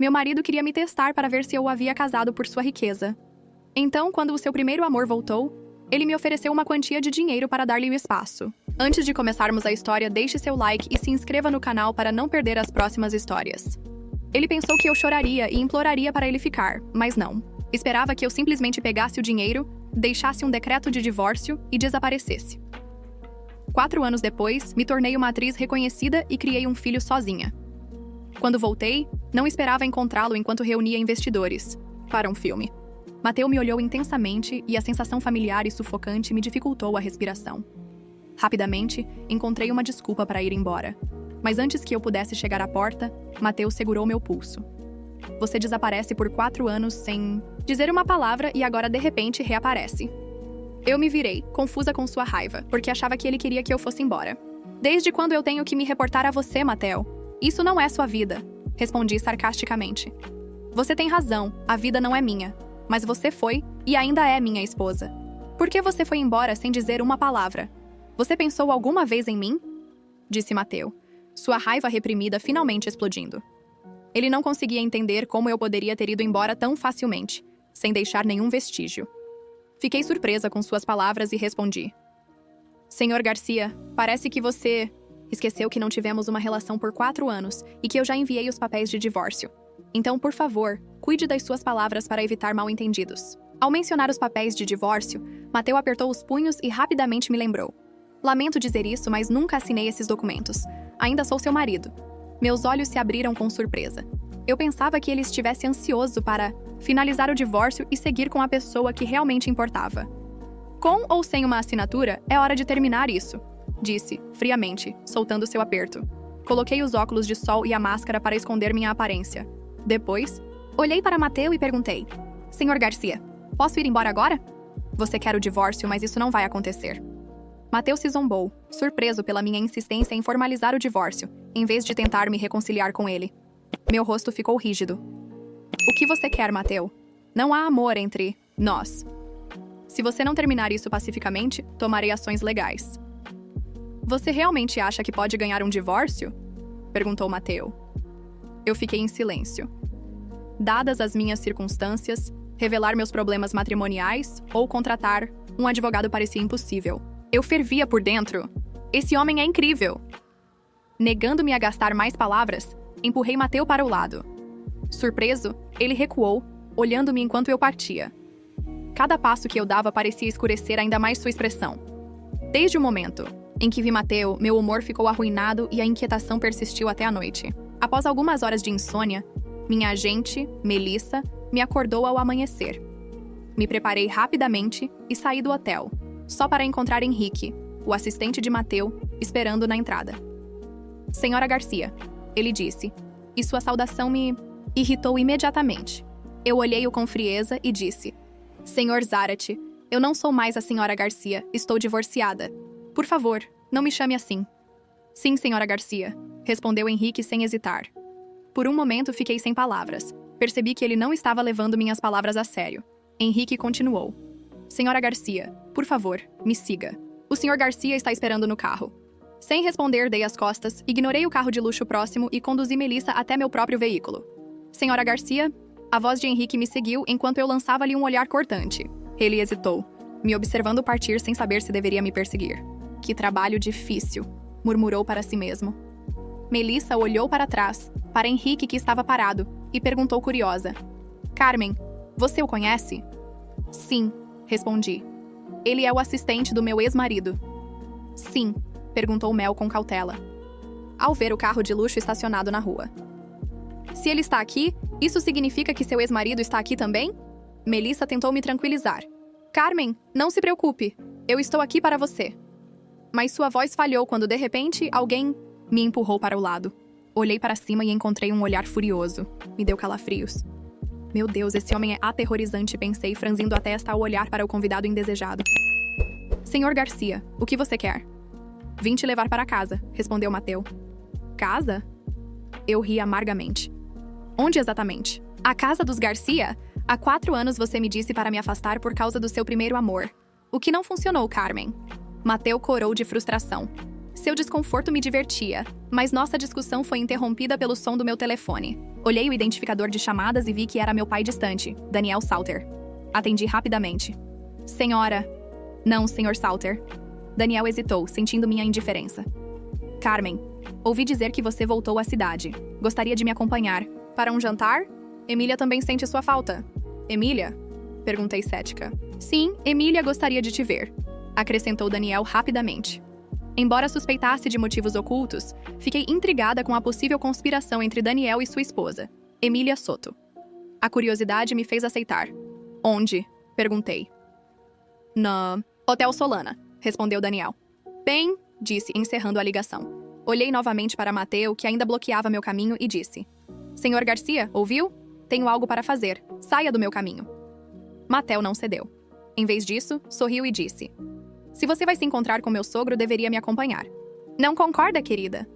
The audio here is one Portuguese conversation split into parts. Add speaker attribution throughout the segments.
Speaker 1: Meu marido queria me testar para ver se eu o havia casado por sua riqueza. Então, quando o seu primeiro amor voltou, ele me ofereceu uma quantia de dinheiro para dar-lhe o espaço. Antes de começarmos a história, deixe seu like e se inscreva no canal para não perder as próximas histórias. Ele pensou que eu choraria e imploraria para ele ficar, mas não. Esperava que eu simplesmente pegasse o dinheiro, deixasse um decreto de divórcio e desaparecesse. 4 anos depois, me tornei uma atriz reconhecida e criei um filho sozinha. Quando voltei, não esperava encontrá-lo enquanto reunia investidores para um filme. Mateu me olhou intensamente e a sensação familiar e sufocante me dificultou a respiração. Rapidamente, encontrei uma desculpa para ir embora. Mas antes que eu pudesse chegar à porta, Mateu segurou meu pulso. Você desaparece por 4 anos sem dizer uma palavra e agora de repente reaparece. Eu me virei, confusa com sua raiva, porque achava que ele queria que eu fosse embora. Desde quando eu tenho que me reportar a você, Mateu? Isso não é sua vida, respondi sarcasticamente. Você tem razão, a vida não é minha. Mas você foi e ainda é minha esposa. Por que você foi embora sem dizer uma palavra? Você pensou alguma vez em mim? Disse Mateu, sua raiva reprimida finalmente explodindo. Ele não conseguia entender como eu poderia ter ido embora tão facilmente, sem deixar nenhum vestígio. Fiquei surpresa com suas palavras e respondi. Senhor Garcia, parece que você esqueceu que não tivemos uma relação por 4 anos e que eu já enviei os papéis de divórcio. Então, por favor, cuide das suas palavras para evitar mal-entendidos. Ao mencionar os papéis de divórcio, Mateu apertou os punhos e rapidamente me lembrou. Lamento dizer isso, mas nunca assinei esses documentos. Ainda sou seu marido. Meus olhos se abriram com surpresa. Eu pensava que ele estivesse ansioso para finalizar o divórcio e seguir com a pessoa que realmente importava. Com ou sem uma assinatura, é hora de terminar isso, disse, friamente, soltando seu aperto. Coloquei os óculos de sol e a máscara para esconder minha aparência. Depois, olhei para Mateu e perguntei. Senhor Garcia, posso ir embora agora? Você quer o divórcio, mas isso não vai acontecer. Mateu se zombou, surpreso pela minha insistência em formalizar o divórcio, em vez de tentar me reconciliar com ele. Meu rosto ficou rígido. O que você quer, Mateu? Não há amor entre nós. Se você não terminar isso pacificamente, tomarei ações legais. Você realmente acha que pode ganhar um divórcio? Perguntou Mateu. Eu fiquei em silêncio. Dadas as minhas circunstâncias, revelar meus problemas matrimoniais ou contratar um advogado parecia impossível. Eu fervia por dentro. Esse homem é incrível. Negando-me a gastar mais palavras, empurrei Mateu para o lado. Surpreso, ele recuou, olhando-me enquanto eu partia. Cada passo que eu dava parecia escurecer ainda mais sua expressão. Desde o momento em que vi Mateu, meu humor ficou arruinado e a inquietação persistiu até a noite. Após algumas horas de insônia, minha agente, Melissa, me acordou ao amanhecer. Me preparei rapidamente e saí do hotel, só para encontrar Henrique, o assistente de Mateu, esperando na entrada. Senhora Garcia, ele disse, e sua saudação me irritou imediatamente. Eu olhei-o com frieza e disse, Senhor Zarate, eu não sou mais a senhora Garcia, estou divorciada. Por favor, não me chame assim. Sim, senhora Garcia, respondeu Henrique sem hesitar. Por um momento fiquei sem palavras. Percebi que ele não estava levando minhas palavras a sério. Henrique continuou. Senhora Garcia, por favor, me siga. O senhor Garcia está esperando no carro. Sem responder, dei as costas, ignorei o carro de luxo próximo e conduzi Melissa até meu próprio veículo. Senhora Garcia, a voz de Henrique me seguiu enquanto eu lançava-lhe um olhar cortante. Ele hesitou, me observando partir sem saber se deveria me perseguir. Que trabalho difícil, murmurou para si mesmo. Melissa olhou para trás, para Henrique que estava parado, e perguntou curiosa. Carmen, você o conhece? Sim, respondi. Ele é o assistente do meu ex-marido. Sim, perguntou Mel com cautela, ao ver o carro de luxo estacionado na rua. Se ele está aqui, isso significa que seu ex-marido está aqui também? Melissa tentou me tranquilizar. Carmen, não se preocupe, eu estou aqui para você. Mas sua voz falhou quando, de repente, alguém me empurrou para o lado. Olhei para cima e encontrei um olhar furioso. Me deu calafrios. Meu Deus, esse homem é aterrorizante, pensei, franzindo a testa ao olhar para o convidado indesejado. Senhor Garcia, o que você quer? Vim te levar para casa, respondeu Mateu. Casa? Eu ri amargamente. Onde exatamente? A casa dos Garcia? Há 4 anos você me disse para me afastar por causa do seu primeiro amor. O que não funcionou, Carmen? Mateu corou de frustração. Seu desconforto me divertia, mas nossa discussão foi interrompida pelo som do meu telefone. Olhei o identificador de chamadas e vi que era meu pai distante, Daniel Salter. Atendi rapidamente. Senhora... Não, Sr. Salter. Daniel hesitou, sentindo minha indiferença. Carmen, ouvi dizer que você voltou à cidade. Gostaria de me acompanhar. Para um jantar? Emília também sente sua falta. Emília? Perguntei cética. Sim, Emília gostaria de te ver, acrescentou Daniel rapidamente. Embora suspeitasse de motivos ocultos, fiquei intrigada com a possível conspiração entre Daniel e sua esposa, Emília Soto. A curiosidade me fez aceitar. Onde? Perguntei. No Hotel Solana, respondeu Daniel. Bem, disse, encerrando a ligação. Olhei novamente para Mateu, que ainda bloqueava meu caminho, e disse: Senhor Garcia, ouviu? Tenho algo para fazer. Saia do meu caminho. Mateu não cedeu. Em vez disso, sorriu e disse: Se você vai se encontrar com meu sogro, deveria me acompanhar. Não concorda, querida?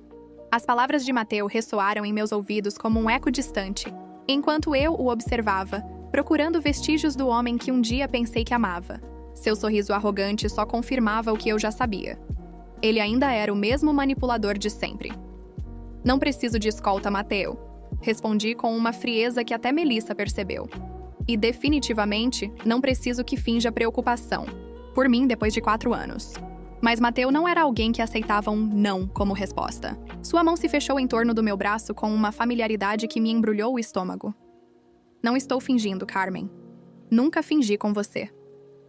Speaker 1: As palavras de Mateu ressoaram em meus ouvidos como um eco distante, enquanto eu o observava, procurando vestígios do homem que um dia pensei que amava. Seu sorriso arrogante só confirmava o que eu já sabia. Ele ainda era o mesmo manipulador de sempre. Não preciso de escolta, Mateu, respondi com uma frieza que até Melissa percebeu. E definitivamente não preciso que finja preocupação por mim depois de 4 anos. Mas Mateu não era alguém que aceitava um não como resposta. Sua mão se fechou em torno do meu braço com uma familiaridade que me embrulhou o estômago. Não estou fingindo, Carmen. Nunca fingi com você.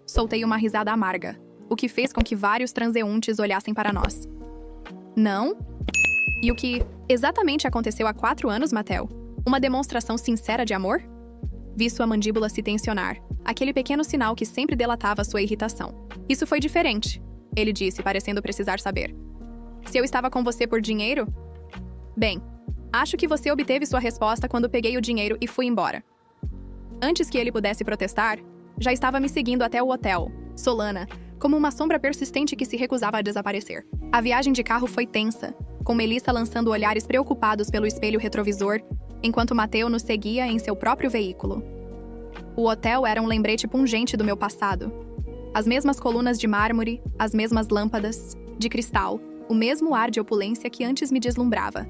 Speaker 1: Soltei uma risada amarga, o que fez com que vários transeuntes olhassem para nós. Não? E o que exatamente aconteceu há 4 anos, Mateu? Uma demonstração sincera de amor? Vi sua mandíbula se tensionar, aquele pequeno sinal que sempre delatava sua irritação. Isso foi diferente, ele disse, parecendo precisar saber. Se eu estava com você por dinheiro? Bem, acho que você obteve sua resposta quando peguei o dinheiro e fui embora. Antes que ele pudesse protestar, já estava me seguindo até o hotel, Solana, como uma sombra persistente que se recusava a desaparecer. A viagem de carro foi tensa, com Melissa lançando olhares preocupados pelo espelho retrovisor, enquanto Mateu nos seguia em seu próprio veículo. O hotel era um lembrete pungente do meu passado. As mesmas colunas de mármore, as mesmas lâmpadas, de cristal, o mesmo ar de opulência que antes me deslumbrava.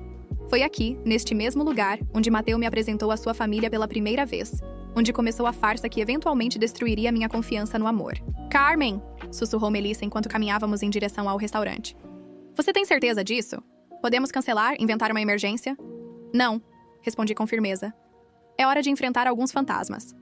Speaker 1: Foi aqui, neste mesmo lugar, onde Mateu me apresentou a sua família pela primeira vez, onde começou a farsa que eventualmente destruiria minha confiança no amor. Carmen! Sussurrou Melissa enquanto caminhávamos em direção ao restaurante. Você tem certeza disso? Podemos cancelar, inventar uma emergência? Não, respondi com firmeza. É hora de enfrentar alguns fantasmas.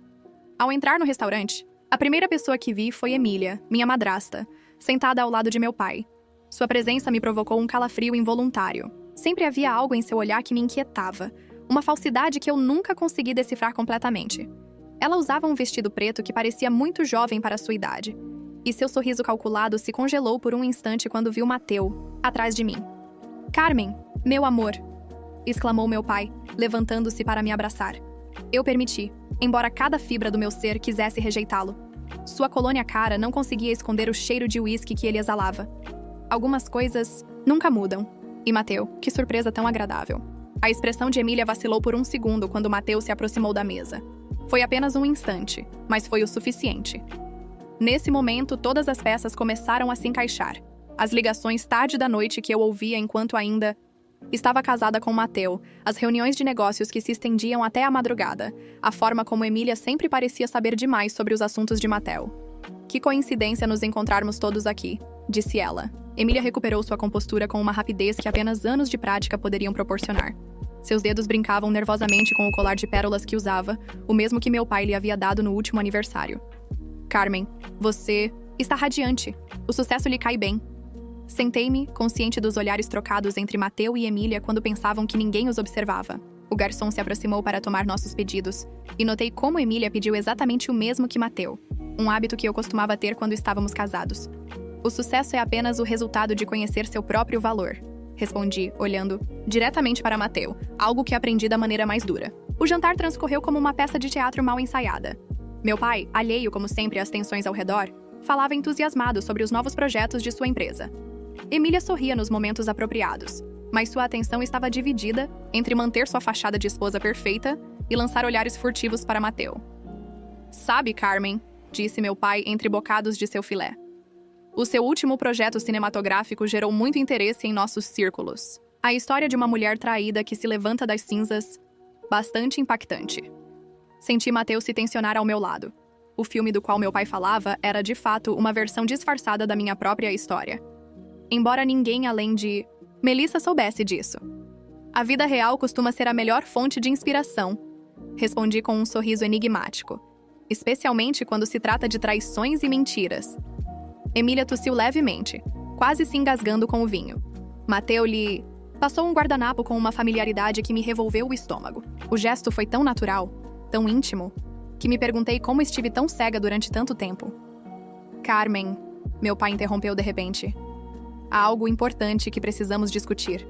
Speaker 1: Ao entrar no restaurante, a primeira pessoa que vi foi Emília, minha madrasta, sentada ao lado de meu pai. Sua presença me provocou um calafrio involuntário. Sempre havia algo em seu olhar que me inquietava, uma falsidade que eu nunca consegui decifrar completamente. Ela usava um vestido preto que parecia muito jovem para sua idade, e seu sorriso calculado se congelou por um instante quando viu Mateu, atrás de mim. Carmen, meu amor, exclamou meu pai, levantando-se para me abraçar. Eu permiti, embora cada fibra do meu ser quisesse rejeitá-lo. Sua colônia cara não conseguia esconder o cheiro de uísque que ele exalava. Algumas coisas nunca mudam. E Mateu, que surpresa tão agradável. A expressão de Emília vacilou por um segundo quando Mateu se aproximou da mesa. Foi apenas um instante, mas foi o suficiente. Nesse momento, todas as peças começaram a se encaixar. As ligações tarde da noite que eu ouvia enquanto ainda estava casada com Mateu, as reuniões de negócios que se estendiam até a madrugada, a forma como Emília sempre parecia saber demais sobre os assuntos de Mateu. Que coincidência nos encontrarmos todos aqui, disse ela. Emília recuperou sua compostura com uma rapidez que apenas anos de prática poderiam proporcionar. Seus dedos brincavam nervosamente com o colar de pérolas que usava, o mesmo que meu pai lhe havia dado no último aniversário. Carmen, você está radiante. O sucesso lhe cai bem. Sentei-me, consciente dos olhares trocados entre Mateu e Emília quando pensavam que ninguém os observava. O garçom se aproximou para tomar nossos pedidos, e notei como Emília pediu exatamente o mesmo que Mateu, um hábito que eu costumava ter quando estávamos casados. O sucesso é apenas o resultado de conhecer seu próprio valor, respondi, olhando diretamente para Mateu, algo que aprendi da maneira mais dura. O jantar transcorreu como uma peça de teatro mal ensaiada. Meu pai, alheio como sempre às tensões ao redor, falava entusiasmado sobre os novos projetos de sua empresa. Emília sorria nos momentos apropriados, mas sua atenção estava dividida entre manter sua fachada de esposa perfeita e lançar olhares furtivos para Mateu. Sabe, Carmen, disse meu pai entre bocados de seu filé. O seu último projeto cinematográfico gerou muito interesse em nossos círculos. A história de uma mulher traída que se levanta das cinzas, bastante impactante. Senti Mateus se tensionar ao meu lado. O filme do qual meu pai falava era, de fato, uma versão disfarçada da minha própria história. Embora ninguém além de Melissa soubesse disso. A vida real costuma ser a melhor fonte de inspiração, respondi com um sorriso enigmático, especialmente quando se trata de traições e mentiras. Emília tossiu levemente, quase se engasgando com o vinho. Mateu lhe passou um guardanapo com uma familiaridade que me revolveu o estômago. O gesto foi tão natural, tão íntimo, que me perguntei como estive tão cega durante tanto tempo. Carmen, meu pai interrompeu de repente. Há algo importante que precisamos discutir.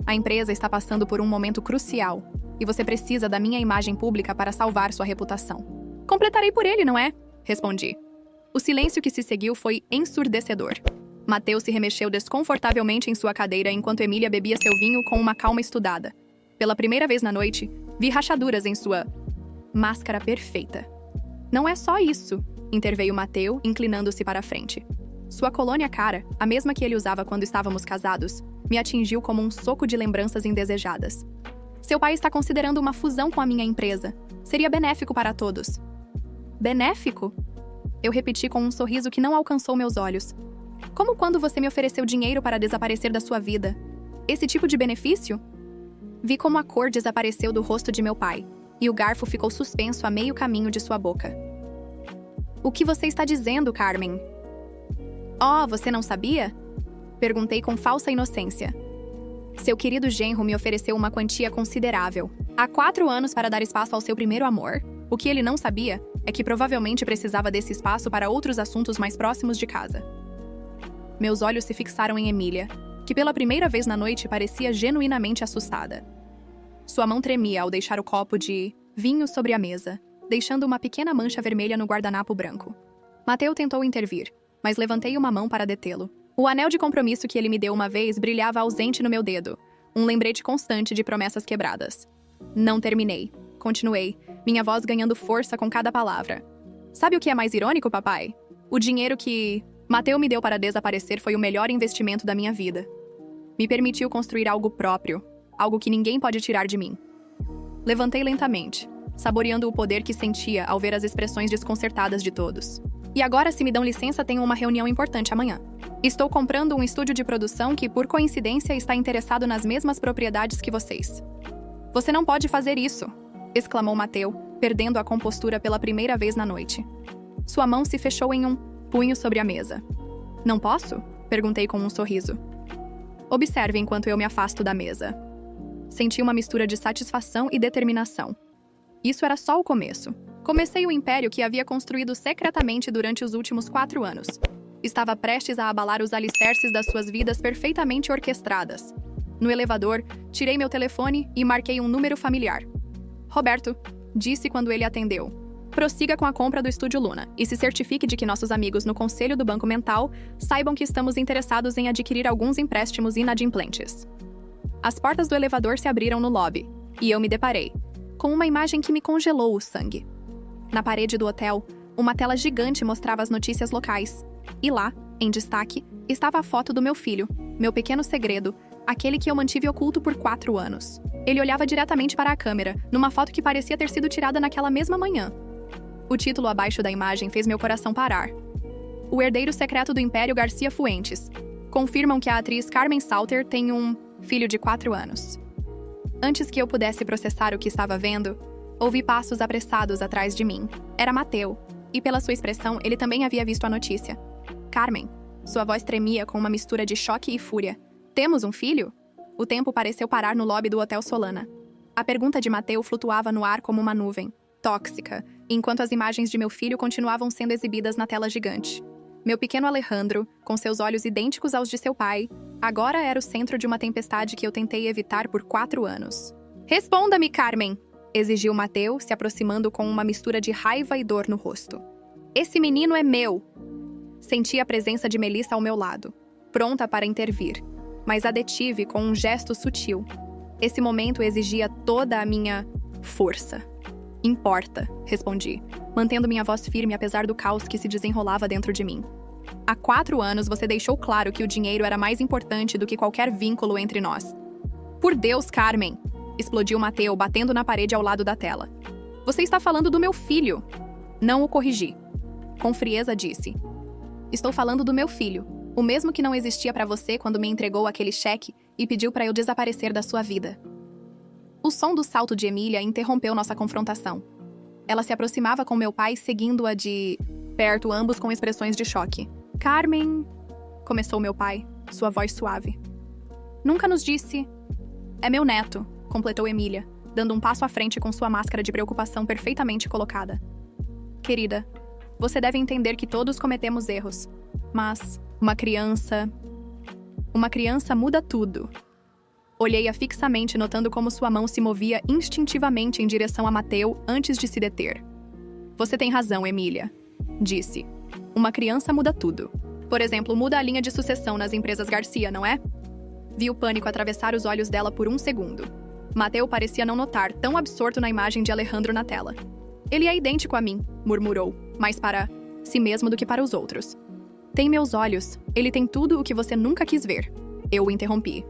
Speaker 1: A empresa está passando por um momento crucial e você precisa da minha imagem pública para salvar sua reputação. Completarei por ele, não é? Respondi. O silêncio que se seguiu foi ensurdecedor. Mateus se remexeu desconfortavelmente em sua cadeira enquanto Emília bebia seu vinho com uma calma estudada. Pela primeira vez na noite, vi rachaduras em sua máscara perfeita. Não é só isso, interveio Mateu, inclinando-se para a frente. Sua colônia cara, a mesma que ele usava quando estávamos casados, me atingiu como um soco de lembranças indesejadas. Seu pai está considerando uma fusão com a minha empresa. Seria benéfico para todos. Benéfico? Eu repeti com um sorriso que não alcançou meus olhos. Como quando você me ofereceu dinheiro para desaparecer da sua vida? Esse tipo de benefício? Vi como a cor desapareceu do rosto de meu pai, e o garfo ficou suspenso a meio caminho de sua boca. O que você está dizendo, Carmen? Oh, você não sabia? Perguntei com falsa inocência. Seu querido genro me ofereceu uma quantia considerável. Há 4 anos para dar espaço ao seu primeiro amor. O que ele não sabia é que provavelmente precisava desse espaço para outros assuntos mais próximos de casa. Meus olhos se fixaram em Emília, que pela primeira vez na noite parecia genuinamente assustada. Sua mão tremia ao deixar o copo de vinho sobre a mesa, deixando uma pequena mancha vermelha no guardanapo branco. Mateu tentou intervir, mas levantei uma mão para detê-lo. O anel de compromisso que ele me deu uma vez brilhava ausente no meu dedo, um lembrete constante de promessas quebradas. Não terminei. Continuei, minha voz ganhando força com cada palavra. Sabe o que é mais irônico, papai? O dinheiro que Mateu me deu para desaparecer foi o melhor investimento da minha vida. Me permitiu construir algo próprio, algo que ninguém pode tirar de mim. Levantei lentamente, saboreando o poder que sentia ao ver as expressões desconcertadas de todos. E agora, se me dão licença, tenho uma reunião importante amanhã. Estou comprando um estúdio de produção que, por coincidência, está interessado nas mesmas propriedades que vocês. Você não pode fazer isso, exclamou Mateu, perdendo a compostura pela primeira vez na noite. Sua mão se fechou em um punho sobre a mesa. Não posso? Perguntei com um sorriso. Observe enquanto eu me afasto da mesa. Senti uma mistura de satisfação e determinação. Isso era só o começo. Comecei o império que havia construído secretamente durante os últimos 4 anos. Estava prestes a abalar os alicerces das suas vidas perfeitamente orquestradas. No elevador, tirei meu telefone e marquei um número familiar. Roberto, disse quando ele atendeu. Prossiga com a compra do Estúdio Luna e se certifique de que nossos amigos no Conselho do Banco Mental saibam que estamos interessados em adquirir alguns empréstimos inadimplentes. As portas do elevador se abriram no lobby e eu me deparei com uma imagem que me congelou o sangue. Na parede do hotel, uma tela gigante mostrava as notícias locais. E lá, em destaque, estava a foto do meu filho, meu pequeno segredo, aquele que eu mantive oculto por 4 anos. Ele olhava diretamente para a câmera, numa foto que parecia ter sido tirada naquela mesma manhã. O título abaixo da imagem fez meu coração parar. O herdeiro secreto do Império Garcia Fuentes. Confirmam que a atriz Carmen Salter tem um filho de 4 anos. Antes que eu pudesse processar o que estava vendo, ouvi passos apressados atrás de mim. Era Mateu, e pela sua expressão, ele também havia visto a notícia. Carmen. Sua voz tremia com uma mistura de choque e fúria. Temos um filho? O tempo pareceu parar no lobby do Hotel Solana. A pergunta de Mateu flutuava no ar como uma nuvem, tóxica, enquanto as imagens de meu filho continuavam sendo exibidas na tela gigante. Meu pequeno Alejandro, com seus olhos idênticos aos de seu pai, agora era o centro de uma tempestade que eu tentei evitar por 4 anos. Responda-me, Carmen! Exigiu Mateu, se aproximando com uma mistura de raiva e dor no rosto. Esse menino é meu! Senti a presença de Melissa ao meu lado, pronta para intervir, mas a detive com um gesto sutil. Esse momento exigia toda a minha força. Importa, respondi, mantendo minha voz firme apesar do caos que se desenrolava dentro de mim. Há 4 anos você deixou claro que o dinheiro era mais importante do que qualquer vínculo entre nós. Por Deus, Carmen! Explodiu Mateu, batendo na parede ao lado da tela. Você está falando do meu filho! Não o corrigi. Com frieza disse. Estou falando do meu filho, o mesmo que não existia para você quando me entregou aquele cheque e pediu para eu desaparecer da sua vida. O som do salto de Emília interrompeu nossa confrontação. Ela se aproximava com meu pai, seguindo-a de perto, ambos com expressões de choque. Carmen, começou meu pai, sua voz suave. Nunca nos disse. É meu neto, completou Emília, dando um passo à frente com sua máscara de preocupação perfeitamente colocada. Querida, você deve entender que todos cometemos erros, mas uma criança muda tudo. Olhei-a fixamente, notando como sua mão se movia instintivamente em direção a Mateu antes de se deter. Você tem razão, Emília, disse. Uma criança muda tudo. Por exemplo, muda a linha de sucessão nas empresas Garcia, não é? Vi o pânico atravessar os olhos dela por um segundo. Mateu parecia não notar, tão absorto na imagem de Alejandro na tela. Ele é idêntico a mim, murmurou, mais para si mesmo do que para os outros. Tem meus olhos. Ele tem tudo o que você nunca quis ver. Eu o interrompi.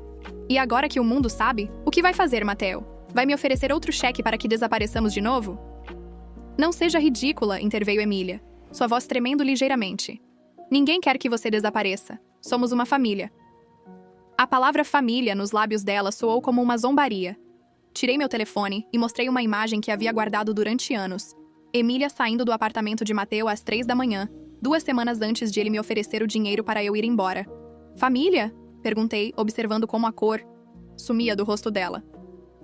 Speaker 1: E agora que o mundo sabe, o que vai fazer, Mateu? Vai me oferecer outro cheque para que desapareçamos de novo? Não seja ridícula, interveio Emília, sua voz tremendo ligeiramente. Ninguém quer que você desapareça. Somos uma família. A palavra família nos lábios dela soou como uma zombaria. Tirei meu telefone e mostrei uma imagem que havia guardado durante anos. Emília saindo do apartamento de Mateu às 3 da manhã, 2 semanas antes de ele me oferecer o dinheiro para eu ir embora. Família? Perguntei, observando como a cor sumia do rosto dela.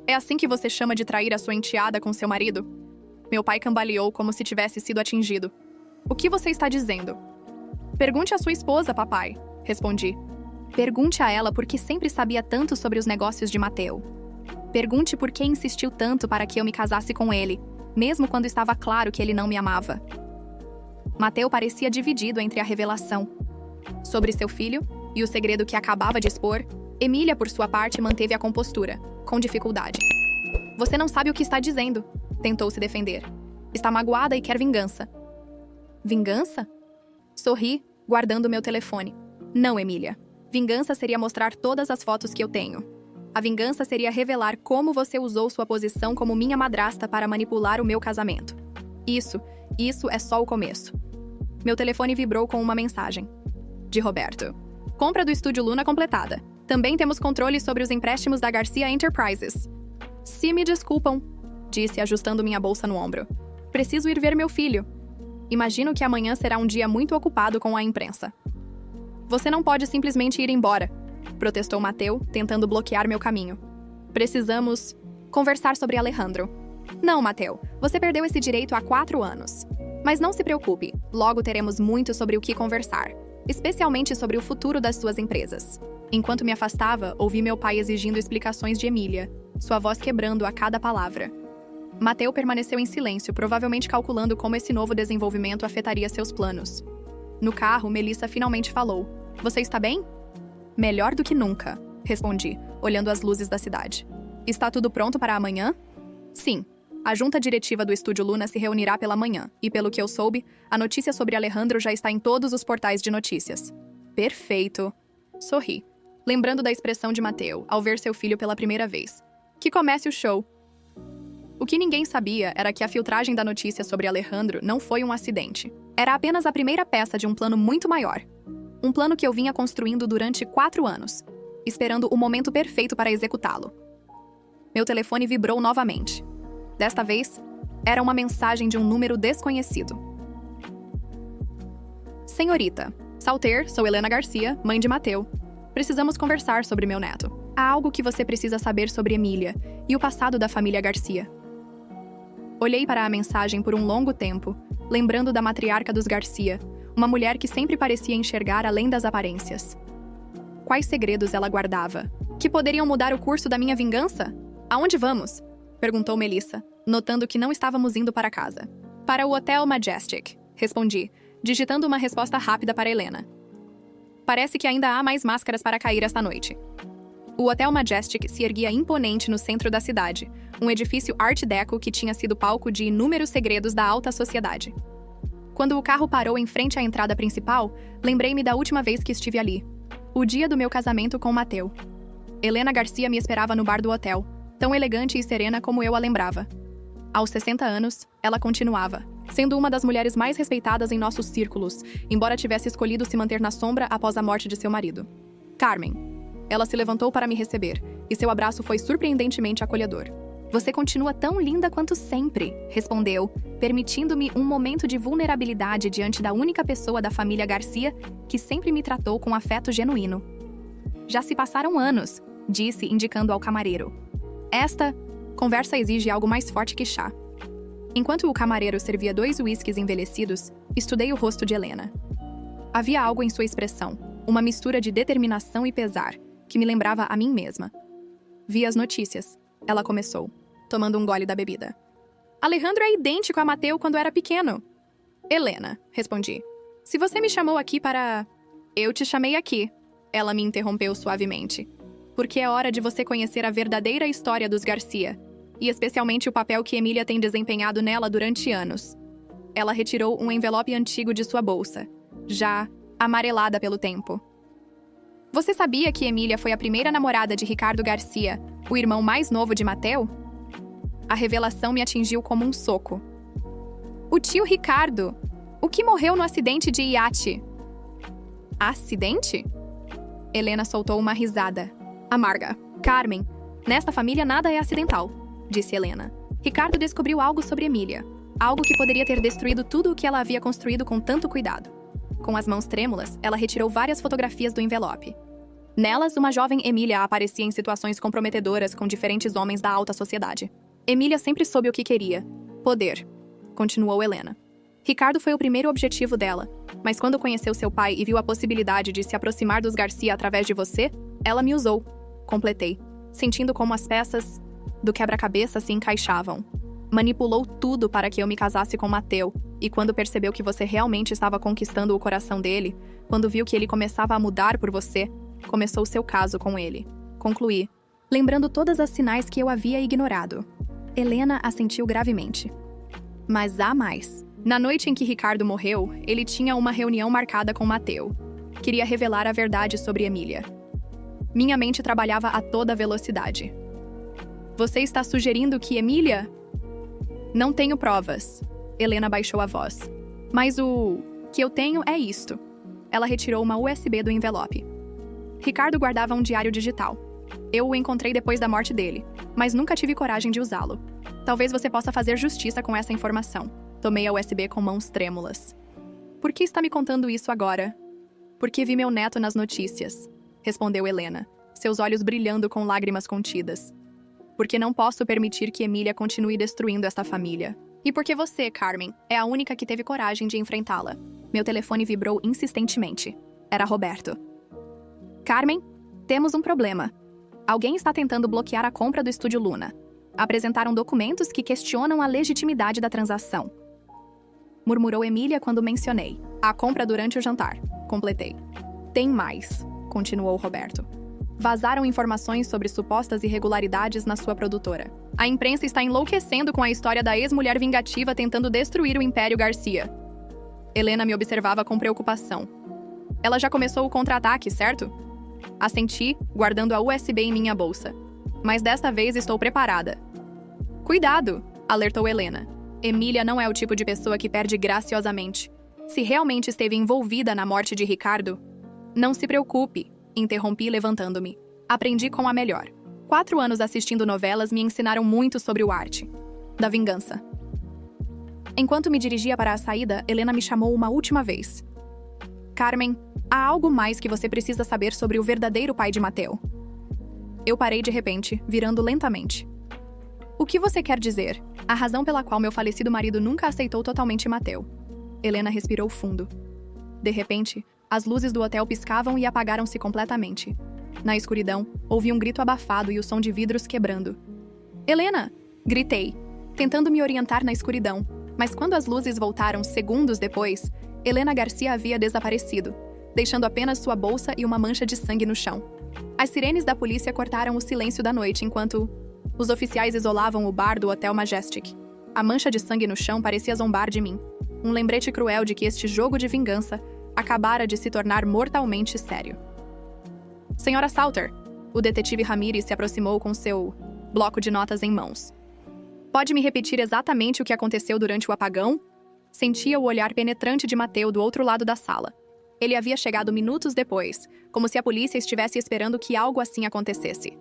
Speaker 1: É assim que você chama de trair a sua enteada com seu marido? Meu pai cambaleou como se tivesse sido atingido. O que você está dizendo? Pergunte à sua esposa, papai, respondi. Pergunte a ela por que sempre sabia tanto sobre os negócios de Mateu. Pergunte por que insistiu tanto para que eu me casasse com ele, mesmo quando estava claro que ele não me amava. Mateu parecia dividido entre a revelação sobre seu filho e o segredo que acabava de expor. Emília, por sua parte, manteve a compostura, com dificuldade. Você não sabe o que está dizendo, tentou se defender. Está magoada e quer vingança. Vingança? Sorri, guardando meu telefone. Não, Emília. Vingança seria mostrar todas as fotos que eu tenho. A vingança seria revelar como você usou sua posição como minha madrasta para manipular o meu casamento. Isso é só o começo. Meu telefone vibrou com uma mensagem. De Roberto. Compra do Estúdio Luna completada. Também temos controle sobre os empréstimos da Garcia Enterprises. Se me desculpam, disse, ajustando minha bolsa no ombro. Preciso ir ver meu filho. Imagino que amanhã será um dia muito ocupado com a imprensa. Você não pode simplesmente ir embora, protestou Mateu, tentando bloquear meu caminho. Precisamos conversar sobre Alejandro. Não, Mateu, você perdeu esse direito há 4 anos. Mas não se preocupe, logo teremos muito sobre o que conversar, especialmente sobre o futuro das suas empresas. Enquanto me afastava, ouvi meu pai exigindo explicações de Emília, sua voz quebrando a cada palavra. Mateu permaneceu em silêncio, provavelmente calculando como esse novo desenvolvimento afetaria seus planos. No carro, Melissa finalmente falou. Você está bem? Melhor do que nunca, respondi, olhando as luzes da cidade. Está tudo pronto para amanhã? Sim. A junta diretiva do Estúdio Luna se reunirá pela manhã, e pelo que eu soube, a notícia sobre Alejandro já está em todos os portais de notícias. Perfeito. Sorri, lembrando da expressão de Mateu ao ver seu filho pela primeira vez. Que comece o show. O que ninguém sabia era que a filtragem da notícia sobre Alejandro não foi um acidente. Era apenas a primeira peça de um plano muito maior. Um plano que eu vinha construindo durante 4 anos, esperando o momento perfeito para executá-lo. Meu telefone vibrou novamente. Desta vez, era uma mensagem de um número desconhecido. Senhorita, Salter, sou Helena Garcia, mãe de Mateu. Precisamos conversar sobre meu neto. Há algo que você precisa saber sobre Emília e o passado da família Garcia. Olhei para a mensagem por um longo tempo, lembrando da matriarca dos Garcia, uma mulher que sempre parecia enxergar além das aparências. Quais segredos ela guardava? Que poderiam mudar o curso da minha vingança? Aonde vamos? Perguntou Melissa, notando que não estávamos indo para casa. Para o Hotel Majestic, respondi, digitando uma resposta rápida para Helena. Parece que ainda há mais máscaras para cair esta noite. O Hotel Majestic se erguia imponente no centro da cidade, um edifício Art Deco que tinha sido palco de inúmeros segredos da alta sociedade. Quando o carro parou em frente à entrada principal, lembrei-me da última vez que estive ali. O dia do meu casamento com Mateu. Helena Garcia me esperava no bar do hotel, tão elegante e serena como eu a lembrava. Aos 60 anos, ela continuava, sendo uma das mulheres mais respeitadas em nossos círculos, embora tivesse escolhido se manter na sombra após a morte de seu marido. Carmen. Ela se levantou para me receber, e seu abraço foi surpreendentemente acolhedor. Você continua tão linda quanto sempre, respondeu, permitindo-me um momento de vulnerabilidade diante da única pessoa da família Garcia que sempre me tratou com afeto genuíno. Já se passaram anos, disse, indicando ao camareiro. Esta conversa exige algo mais forte que chá. Enquanto o camareiro servia 2 uísques envelhecidos, estudei o rosto de Helena. Havia algo em sua expressão, uma mistura de determinação e pesar, que me lembrava a mim mesma. Vi as notícias. Ela começou, tomando um gole da bebida. Alejandro é idêntico a Mateu quando era pequeno. Helena, respondi. Se você me chamou aqui para... Eu te chamei aqui. Ela me interrompeu suavemente. Porque é hora de você conhecer a verdadeira história dos Garcia, e especialmente o papel que Emília tem desempenhado nela durante anos. Ela retirou um envelope antigo de sua bolsa, já amarelada pelo tempo. Você sabia que Emília foi a primeira namorada de Ricardo Garcia, o irmão mais novo de Mateu? A revelação me atingiu como um soco. O tio Ricardo, o que morreu no acidente de iate. Acidente? Helena soltou uma risada amarga. Carmen, nesta família nada é acidental, disse Helena. Ricardo descobriu algo sobre Emília, algo que poderia ter destruído tudo o que ela havia construído com tanto cuidado. Com as mãos trêmulas, ela retirou várias fotografias do envelope. Nelas, uma jovem Emília aparecia em situações comprometedoras com diferentes homens da alta sociedade. Emília sempre soube o que queria. Poder, continuou Helena. Ricardo foi o primeiro objetivo dela, mas quando conheceu seu pai e viu a possibilidade de se aproximar dos Garcia através de você, ela me usou. Completei, sentindo como as peças do quebra-cabeça se encaixavam. Manipulou tudo para que eu me casasse com Mateu, e quando percebeu que você realmente estava conquistando o coração dele, quando viu que ele começava a mudar por você, começou seu caso com ele. Concluí, lembrando todas as sinais que eu havia ignorado. Helena assentiu gravemente. Mas há mais. Na noite em que Ricardo morreu, ele tinha uma reunião marcada com Mateu. Queria revelar a verdade sobre Emília. Minha mente trabalhava a toda velocidade. Você está sugerindo que Emília... Não tenho provas. Helena baixou a voz. Mas o que eu tenho é isto. Ela retirou uma USB do envelope. Ricardo guardava um diário digital. Eu o encontrei depois da morte dele, mas nunca tive coragem de usá-lo. Talvez você possa fazer justiça com essa informação. Tomei a USB com mãos trêmulas. Por que está me contando isso agora? Porque vi meu neto nas notícias, respondeu Helena, seus olhos brilhando com lágrimas contidas. Porque não posso permitir que Emília continue destruindo esta família. E porque você, Carmen, é a única que teve coragem de enfrentá-la. Meu telefone vibrou insistentemente. Era Roberto. Carmen, temos um problema. Alguém está tentando bloquear a compra do Estúdio Luna. Apresentaram documentos que questionam a legitimidade da transação. Murmurou Emília quando mencionei. A compra durante o jantar. Completei. Tem mais, continuou Roberto. Vazaram informações sobre supostas irregularidades na sua produtora. A imprensa está enlouquecendo com a história da ex-mulher vingativa tentando destruir o Império Garcia. Helena me observava com preocupação. Ela já começou o contra-ataque, certo? Assenti, guardando a USB em minha bolsa. Mas desta vez estou preparada. Cuidado, alertou Helena. Emília não é o tipo de pessoa que perde graciosamente. Se realmente esteve envolvida na morte de Ricardo, não se preocupe, interrompi levantando-me. Aprendi com a melhor. 4 anos assistindo novelas me ensinaram muito sobre o arte da vingança. Enquanto me dirigia para a saída, Helena me chamou uma última vez. Carmen, há algo mais que você precisa saber sobre o verdadeiro pai de Mateu. Eu parei de repente, virando lentamente. O que você quer dizer? A razão pela qual meu falecido marido nunca aceitou totalmente Mateu. Helena respirou fundo. De repente, as luzes do hotel piscavam e apagaram-se completamente. Na escuridão, ouvi um grito abafado e o som de vidros quebrando. Helena! Gritei, tentando me orientar na escuridão, mas quando as luzes voltaram segundos depois, Helena Garcia havia desaparecido, deixando apenas sua bolsa e uma mancha de sangue no chão. As sirenes da polícia cortaram o silêncio da noite enquanto os oficiais isolavam o bar do Hotel Majestic. A mancha de sangue no chão parecia zombar de mim. Um lembrete cruel de que este jogo de vingança acabara de se tornar mortalmente sério. Senhora Salter, o detetive Ramirez se aproximou com seu bloco de notas em mãos. Pode me repetir exatamente o que aconteceu durante o apagão? Sentia o olhar penetrante de Mateu do outro lado da sala. Ele havia chegado minutos depois, como se a polícia estivesse esperando que algo assim acontecesse.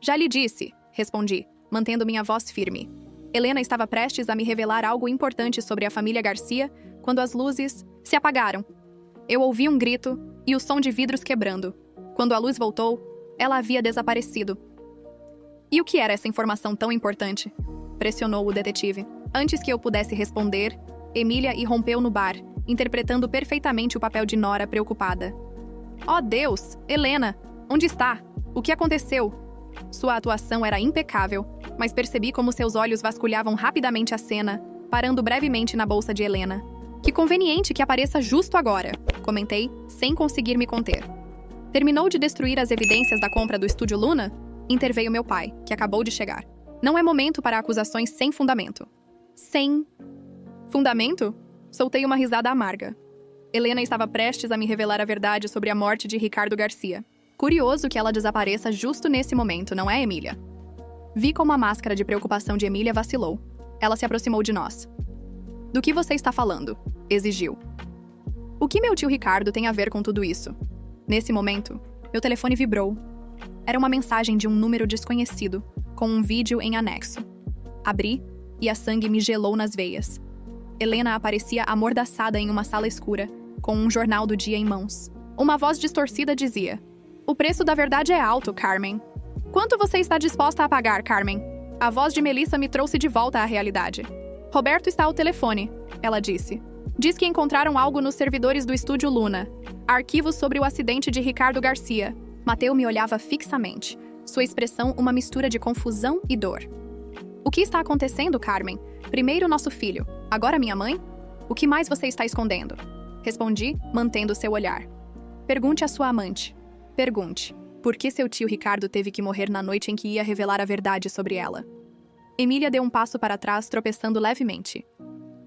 Speaker 1: Já lhe disse, respondi, mantendo minha voz firme. Helena estava prestes a me revelar algo importante sobre a família Garcia quando as luzes se apagaram. Eu ouvi um grito e o som de vidros quebrando. Quando a luz voltou, ela havia desaparecido. E o que era essa informação tão importante? Pressionou o detetive. Antes que eu pudesse responder, Emília irrompeu no bar, interpretando perfeitamente o papel de Nora preocupada. Oh Deus! Helena! Onde está? O que aconteceu? Sua atuação era impecável, mas percebi como seus olhos vasculhavam rapidamente a cena, parando brevemente na bolsa de Helena. Que conveniente que apareça justo agora, comentei, sem conseguir me conter. Terminou de destruir as evidências da compra do Estúdio Luna? Interveio meu pai, que acabou de chegar. Não é momento para acusações sem fundamento. Sem fundamento? Soltei uma risada amarga. Helena estava prestes a me revelar a verdade sobre a morte de Ricardo Garcia. Curioso que ela desapareça justo nesse momento, não é, Emília? Vi como a máscara de preocupação de Emília vacilou. Ela se aproximou de nós. Do que você está falando? Exigiu. O que meu tio Ricardo tem a ver com tudo isso? Nesse momento, meu telefone vibrou. Era uma mensagem de um número desconhecido, com um vídeo em anexo. Abri e a sangue me gelou nas veias. Helena aparecia amordaçada em uma sala escura, com um jornal do dia em mãos. Uma voz distorcida dizia: "O preço da verdade é alto, Carmen. Quanto você está disposta a pagar, Carmen?" A voz de Melissa me trouxe de volta à realidade. "Roberto está ao telefone", ela disse. "Diz que encontraram algo nos servidores do Estúdio Luna. Arquivos sobre o acidente de Ricardo Garcia." Mateu me olhava fixamente, sua expressão uma mistura de confusão e dor. "O que está acontecendo, Carmen? Primeiro nosso filho, agora minha mãe? O que mais você está escondendo?" Respondi, mantendo seu olhar. "Pergunte à sua amante. Pergunte, por que seu tio Ricardo teve que morrer na noite em que ia revelar a verdade sobre ela?" Emília deu um passo para trás, tropeçando levemente.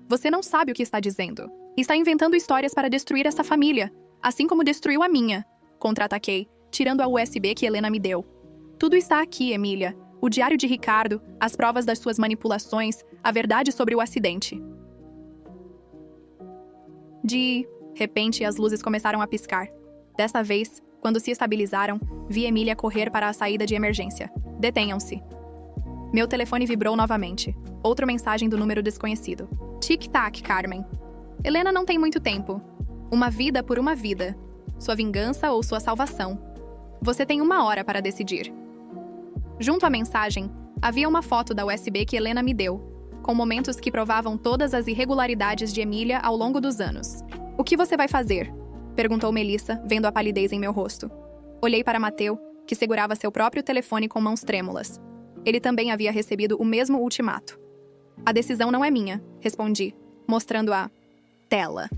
Speaker 1: "Você não sabe o que está dizendo. Está inventando histórias para destruir essa família, assim como destruiu a minha." Contra-ataquei, tirando a USB que Helena me deu. "Tudo está aqui, Emília. O diário de Ricardo, as provas das suas manipulações, a verdade sobre o acidente." De repente, as luzes começaram a piscar. Dessa vez, quando se estabilizaram, vi Emília correr para a saída de emergência. "Detenham-se." Meu telefone vibrou novamente. Outra mensagem do número desconhecido. "Tic-tac, Carmen. Helena não tem muito tempo. Uma vida por uma vida. Sua vingança ou sua salvação. Você tem 1 hora para decidir." Junto à mensagem, havia uma foto da USB que Helena me deu, com momentos que provavam todas as irregularidades de Emília ao longo dos anos. "O que você vai fazer?" perguntou Melissa, vendo a palidez em meu rosto. Olhei para Mateu, que segurava seu próprio telefone com mãos trêmulas. Ele também havia recebido o mesmo ultimato. "A decisão não é minha", respondi, mostrando a tela.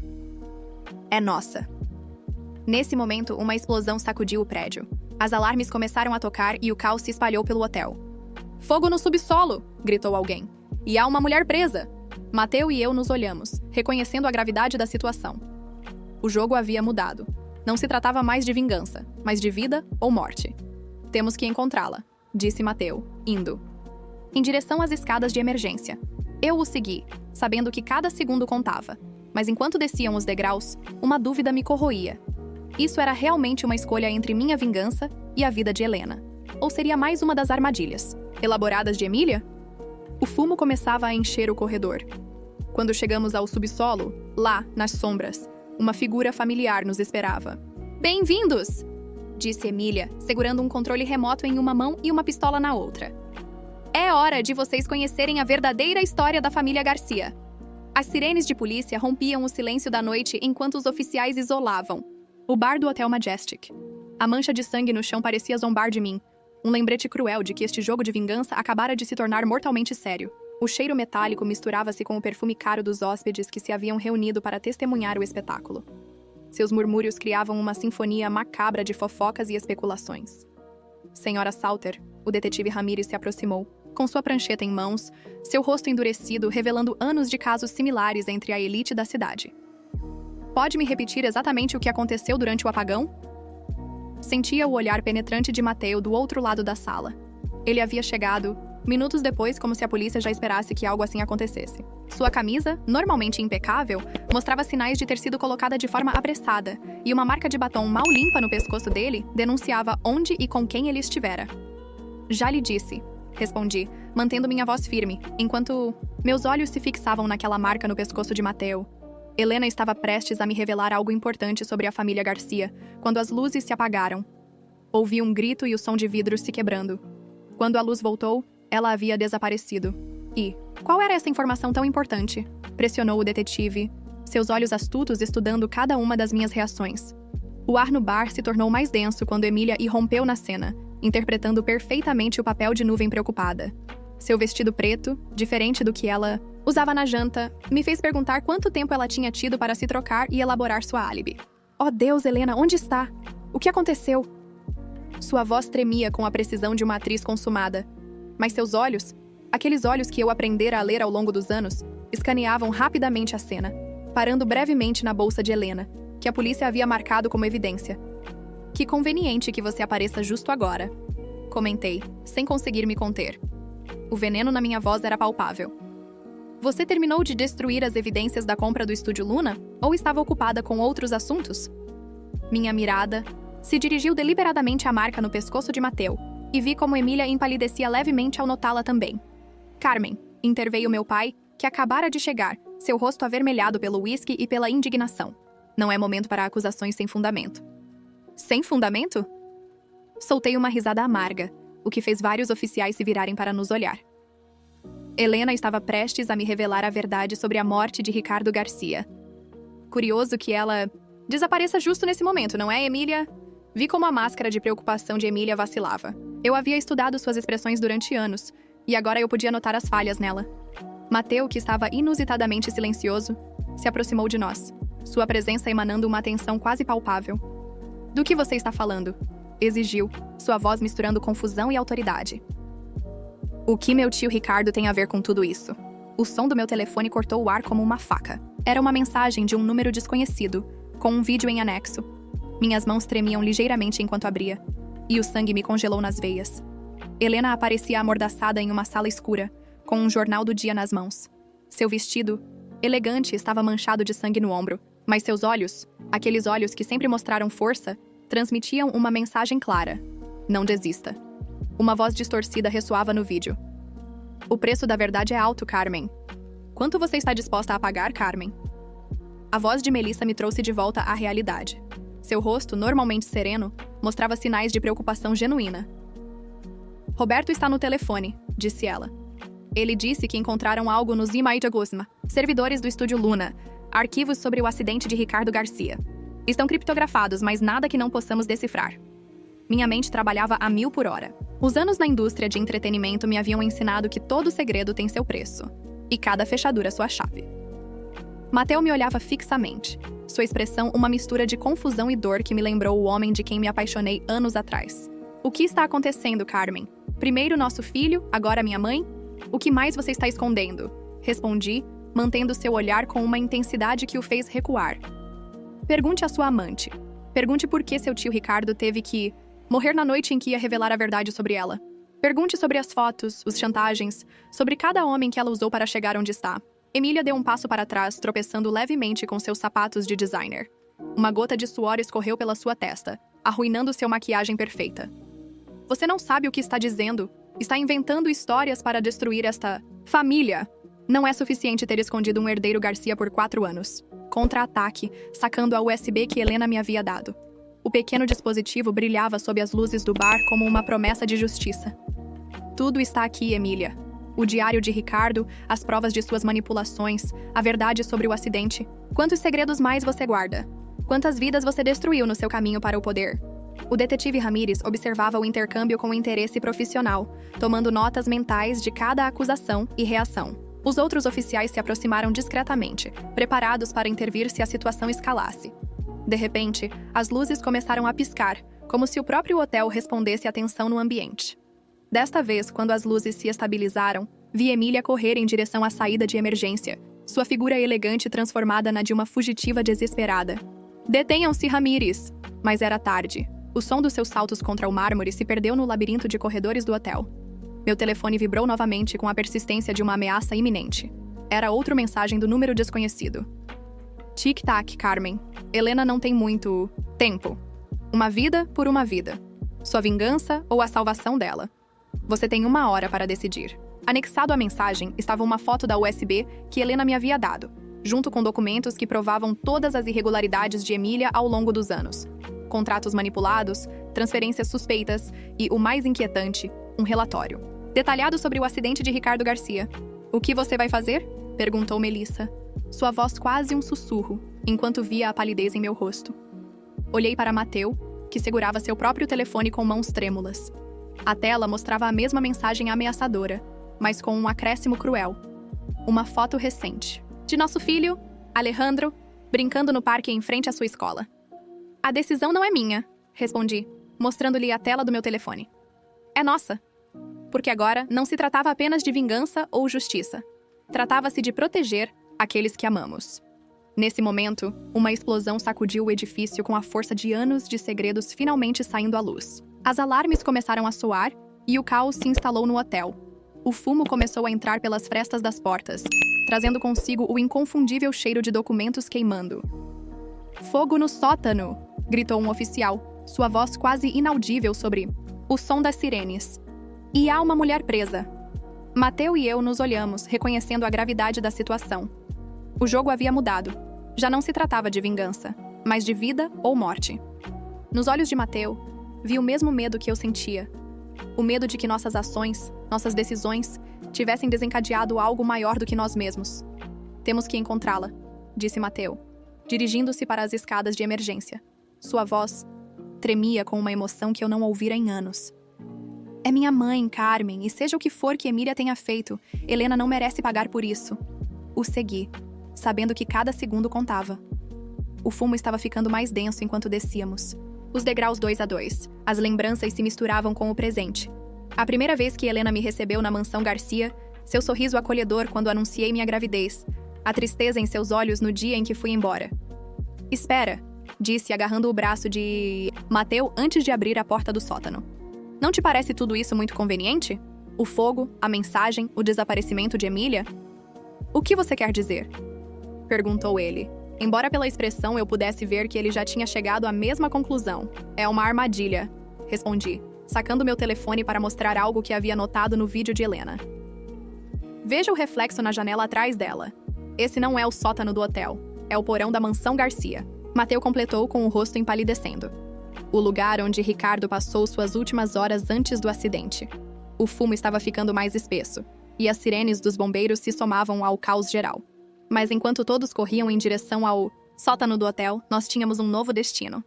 Speaker 1: "É nossa." Nesse momento, uma explosão sacudiu o prédio. As alarmes começaram a tocar e o caos se espalhou pelo hotel. "Fogo no subsolo!" gritou alguém. "E há uma mulher presa!" Mateu e eu nos olhamos, reconhecendo a gravidade da situação. O jogo havia mudado. Não se tratava mais de vingança, mas de vida ou morte. "Temos que encontrá-la", disse Mateu, indo em direção às escadas de emergência. Eu o segui, sabendo que cada segundo contava, mas enquanto desciam os degraus, uma dúvida me corroía. Isso era realmente uma escolha entre minha vingança e a vida de Helena? Ou seria mais uma das armadilhas, elaboradas de Emília? O fumo começava a encher o corredor. Quando chegamos ao subsolo, lá, nas sombras, uma figura familiar nos esperava. "Bem-vindos!" disse Emília, segurando um controle remoto em uma mão e uma pistola na outra. "É hora de vocês conhecerem a verdadeira história da família Garcia." As sirenes de polícia rompiam o silêncio da noite enquanto os oficiais isolavam o bar do Hotel Majestic. A mancha de sangue no chão parecia zombar de mim, um lembrete cruel de que este jogo de vingança acabara de se tornar mortalmente sério. O cheiro metálico misturava-se com o perfume caro dos hóspedes que se haviam reunido para testemunhar o espetáculo. Seus murmúrios criavam uma sinfonia macabra de fofocas e especulações. "Senhora Salter", o detetive Ramirez se aproximou, com sua prancheta em mãos, seu rosto endurecido revelando anos de casos similares entre a elite da cidade. Pode me repetir exatamente o que aconteceu durante o apagão? Sentia o olhar penetrante de Mateo do outro lado da sala. Ele havia chegado minutos depois, como se a polícia já esperasse que algo assim acontecesse. Sua camisa, normalmente impecável, mostrava sinais de ter sido colocada de forma apressada, e uma marca de batom mal limpa no pescoço dele denunciava onde e com quem ele estivera. Já lhe disse, respondi, mantendo minha voz firme, enquanto meus olhos se fixavam naquela marca no pescoço de Mateo. Helena estava prestes a me revelar algo importante sobre a família Garcia, quando as luzes se apagaram. Ouvi um grito e o som de vidros se quebrando. Quando a luz voltou, ela havia desaparecido. E qual era essa informação tão importante? Pressionou o detetive, seus olhos astutos estudando cada uma das minhas reações. O ar no bar se tornou mais denso quando Emília irrompeu na cena, interpretando perfeitamente o papel de nuvem preocupada. Seu vestido preto, diferente do que ela usava na janta, me fez perguntar quanto tempo ela tinha tido para se trocar e elaborar sua álibi. Oh Deus, Helena, onde está? O que aconteceu? Sua voz tremia com a precisão de uma atriz consumada. Mas seus olhos, aqueles olhos que eu aprendera a ler ao longo dos anos, escaneavam rapidamente a cena, parando brevemente na bolsa de Helena, que a polícia havia marcado como evidência. Que conveniente que você apareça justo agora, comentei, sem conseguir me conter. O veneno na minha voz era palpável. Você terminou de destruir as evidências da compra do Estúdio Luna? Ou estava ocupada com outros assuntos? Minha mirada se dirigiu deliberadamente à marca no pescoço de Mateo, e vi como Emília empalidecia levemente ao notá-la também. Carmen, interveio meu pai, que acabara de chegar, seu rosto avermelhado pelo uísque e pela indignação. Não é momento para acusações sem fundamento. Sem fundamento? Soltei uma risada amarga, o que fez vários oficiais se virarem para nos olhar. Helena estava prestes a me revelar a verdade sobre a morte de Ricardo Garcia. Curioso que ela desapareça justo nesse momento, não é, Emília? Vi como a máscara de preocupação de Emília vacilava. Eu havia estudado suas expressões durante anos, e agora eu podia notar as falhas nela. Mateo, que estava inusitadamente silencioso, se aproximou de nós, sua presença emanando uma atenção quase palpável. Do que você está falando? Exigiu, sua voz misturando confusão e autoridade. O que meu tio Ricardo tem a ver com tudo isso? O som do meu telefone cortou o ar como uma faca. Era uma mensagem de um número desconhecido, com um vídeo em anexo. Minhas mãos tremiam ligeiramente enquanto abria, e o sangue me congelou nas veias. Helena aparecia amordaçada em uma sala escura, com um jornal do dia nas mãos. Seu vestido, elegante, estava manchado de sangue no ombro, mas seus olhos, aqueles olhos que sempre mostraram força, transmitiam uma mensagem clara. Não desista. Uma voz distorcida ressoava no vídeo. O preço da verdade é alto, Carmen. Quanto você está disposta a pagar, Carmen? A voz de Melissa me trouxe de volta à realidade. Seu rosto, normalmente sereno, mostrava sinais de preocupação genuína. Roberto está no telefone, disse ela. Ele disse que encontraram algo nos e-mails Guzma, servidores do Estúdio Luna, arquivos sobre o acidente de Ricardo Garcia. Estão criptografados, mas nada que não possamos decifrar. Minha mente trabalhava a 1000 por hora. Os anos na indústria de entretenimento me haviam ensinado que todo segredo tem seu preço, e cada fechadura sua chave. Mateo me olhava fixamente, sua expressão uma mistura de confusão e dor que me lembrou o homem de quem me apaixonei anos atrás. O que está acontecendo, Carmen? Primeiro nosso filho, agora minha mãe? O que mais você está escondendo? Respondi, mantendo seu olhar com uma intensidade que o fez recuar. Pergunte à sua amante. Pergunte por que seu tio Ricardo teve que morrer na noite em que ia revelar a verdade sobre ela. Pergunte sobre as fotos, os chantagens, sobre cada homem que ela usou para chegar onde está. Emília deu um passo para trás, tropeçando levemente com seus sapatos de designer. Uma gota de suor escorreu pela sua testa, arruinando sua maquiagem perfeita. Você não sabe o que está dizendo. Está inventando histórias para destruir esta família. Não é suficiente ter escondido um herdeiro Garcia por 4 anos. Contra-ataque, sacando a USB que Helena me havia dado. O pequeno dispositivo brilhava sob as luzes do bar como uma promessa de justiça. Tudo está aqui, Emília. O diário de Ricardo, as provas de suas manipulações, a verdade sobre o acidente. Quantos segredos mais você guarda? Quantas vidas você destruiu no seu caminho para o poder? O detetive Ramírez observava o intercâmbio com interesse profissional, tomando notas mentais de cada acusação e reação. Os outros oficiais se aproximaram discretamente, preparados para intervir se a situação escalasse. De repente, as luzes começaram a piscar, como se o próprio hotel respondesse à tensão no ambiente. Desta vez, quando as luzes se estabilizaram, vi Emília correr em direção à saída de emergência, sua figura elegante transformada na de uma fugitiva desesperada. Detenham-se, Ramírez! Mas era tarde. O som dos seus saltos contra o mármore se perdeu no labirinto de corredores do hotel. Meu telefone vibrou novamente com a persistência de uma ameaça iminente. Era outra mensagem do número desconhecido. Tic-tac, Carmen. Helena não tem muito tempo. Uma vida por uma vida. Sua vingança ou a salvação dela. Você tem 1 hora para decidir. Anexado à mensagem estava uma foto da USB que Helena me havia dado, junto com documentos que provavam todas as irregularidades de Emília ao longo dos anos. Contratos manipulados, transferências suspeitas e, o mais inquietante, um relatório detalhado sobre o acidente de Ricardo Garcia. O que você vai fazer? Perguntou Melissa. Sua voz quase um sussurro, enquanto via a palidez em meu rosto. Olhei para Mateu, que segurava seu próprio telefone com mãos trêmulas. A tela mostrava a mesma mensagem ameaçadora, mas com um acréscimo cruel. Uma foto recente. De nosso filho, Alejandro, brincando no parque em frente à sua escola. A decisão não é minha, respondi, mostrando-lhe a tela do meu telefone. É nossa. Porque agora não se tratava apenas de vingança ou justiça. Tratava-se de proteger aqueles que amamos. Nesse momento, uma explosão sacudiu o edifício com a força de anos de segredos finalmente saindo à luz. As alarmes começaram a soar e o caos se instalou no hotel. O fumo começou a entrar pelas frestas das portas, trazendo consigo o inconfundível cheiro de documentos queimando. Fogo no sótano! Gritou um oficial, sua voz quase inaudível sobre o som das sirenes. E há uma mulher presa. Mateu e eu nos olhamos, reconhecendo a gravidade da situação. O jogo havia mudado. Já não se tratava de vingança, mas de vida ou morte. Nos olhos de Mateu, vi o mesmo medo que eu sentia. O medo de que nossas ações, nossas decisões, tivessem desencadeado algo maior do que nós mesmos. Temos que encontrá-la, disse Mateu, dirigindo-se para as escadas de emergência. Sua voz tremia com uma emoção que eu não ouvira em anos. É minha mãe, Carmen, e seja o que for que Emília tenha feito, Helena não merece pagar por isso. O segui, sabendo que cada segundo contava. O fumo estava ficando mais denso enquanto descíamos. Os degraus 2 a 2. As lembranças se misturavam com o presente. A primeira vez que Helena me recebeu na mansão Garcia, seu sorriso acolhedor quando anunciei minha gravidez, a tristeza em seus olhos no dia em que fui embora. Espera, disse agarrando o braço de Mateu antes de abrir a porta do sótano. Não te parece tudo isso muito conveniente? O fogo, a mensagem, o desaparecimento de Emília? O que você quer dizer? Perguntou ele. Embora pela expressão eu pudesse ver que ele já tinha chegado à mesma conclusão. É uma armadilha, respondi, sacando meu telefone para mostrar algo que havia notado no vídeo de Helena. Veja o reflexo na janela atrás dela. Esse não é o sótano do hotel. É o porão da mansão Garcia. Mateu completou com o rosto empalidecendo. O lugar onde Ricardo passou suas últimas horas antes do acidente. O fumo estava ficando mais espesso, e as sirenes dos bombeiros se somavam ao caos geral. Mas enquanto todos corriam em direção ao sótano do hotel, nós tínhamos um novo destino.